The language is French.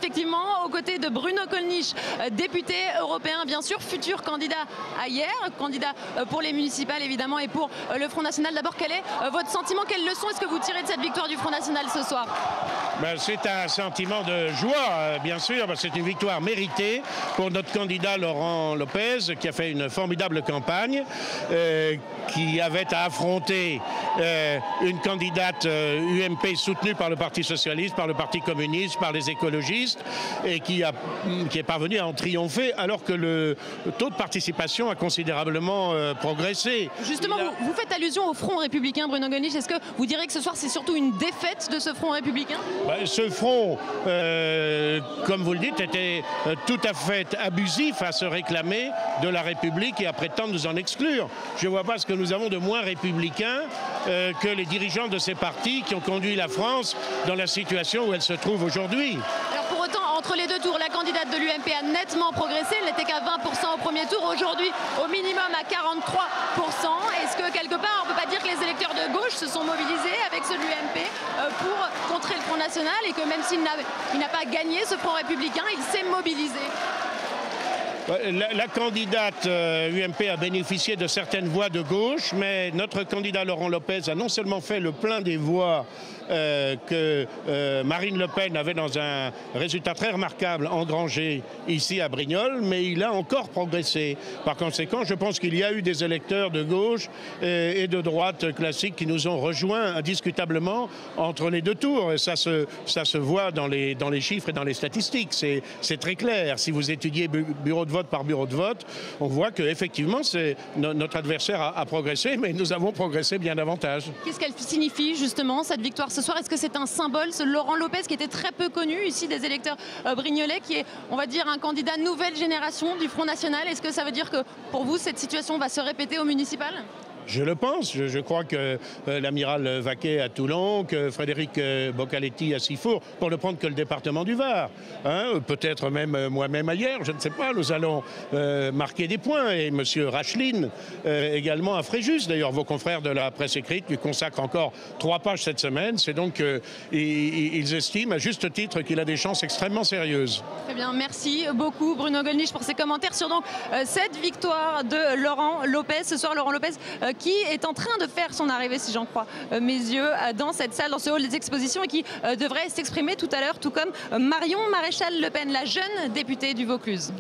Effectivement, aux côtés de Bruno Gollnisch, député européen bien sûr, futur candidat à hier, candidat pour les municipales évidemment et pour le Front National. D'abord, quel est votre sentiment, quelle leçon est-ce que vous tirez de cette victoire du Front National ce soir? C'est un sentiment de joie, bien sûr. C'est une victoire méritée pour notre candidat Laurent Lopez, qui a fait une formidable campagne, qui avait à affronter une candidate UMP soutenue par le Parti socialiste, par le Parti communiste, par les écologistes, et qui est parvenue à en triompher, alors que le taux de participation a considérablement progressé. Justement, vous faites allusion au Front républicain, Bruno Gollnisch. Est-ce que vous direz que ce soir, c'est surtout une défaite de ce Front républicain? Ce front, comme vous le dites, était tout à fait abusif à se réclamer de la République et à prétendre nous en exclure. Je ne vois pas ce que nous avons de moins républicain que les dirigeants de ces partis qui ont conduit la France dans la situation où elle se trouve aujourd'hui. Alors pour autant, entre les deux tours, la candidate de l'UMP a nettement progressé. Elle n'était qu'à 20% au premier tour. Aujourd'hui, au minimum à 43%. Est-ce que quelque part, on ne peut pas dire que les électeurs de gauche se sont mobilisés avec ceux de l'UMP pour contrer le Front National et que même s'il n'a pas gagné ce Front républicain, il s'est mobilisé? La candidate UMP a bénéficié de certaines voix de gauche, mais notre candidat Laurent Lopez a non seulement fait le plein des voix que Marine Le Pen avait dans un résultat très remarquable engrangé ici à Brignoles, mais il a encore progressé. Par conséquent, je pense qu'il y a eu des électeurs de gauche et de droite classiques qui nous ont rejoints indiscutablement entre les deux tours. Et ça se voit dans les chiffres et dans les statistiques. C'est très clair. Si vous étudiez bureau de vote par bureau de vote, on voit qu'effectivement, notre adversaire a progressé, mais nous avons progressé bien davantage. Qu'est-ce qu'elle signifie justement, cette victoire ce soir? Est-ce que c'est un symbole, ce Laurent Lopez qui était très peu connu ici des électeurs brignolais, qui est, on va dire, un candidat nouvelle génération du Front National? Est-ce que ça veut dire que pour vous, cette situation va se répéter au municipal? Je le pense. Je crois que l'amiral Vaquet à Toulon, que Frédéric Boccaletti à Sifour, pour ne prendre que le département du Var, peut-être même moi-même ailleurs, je ne sais pas, nous allons marquer des points. Et M. Racheline également à Fréjus. D'ailleurs, vos confrères de la presse écrite lui consacrent encore 3 pages cette semaine. C'est donc ils estiment à juste titre qu'il a des chances extrêmement sérieuses. Très bien, merci beaucoup Bruno Gollnisch pour ces commentaires sur donc cette victoire de Laurent Lopez. Ce soir, Laurent Lopez qui est en train de faire son arrivée, si j'en crois mes yeux, dans cette salle, dans ce hall des expositions, et qui devrait s'exprimer tout à l'heure, tout comme Marion Maréchal Le Pen, la jeune députée du Vaucluse.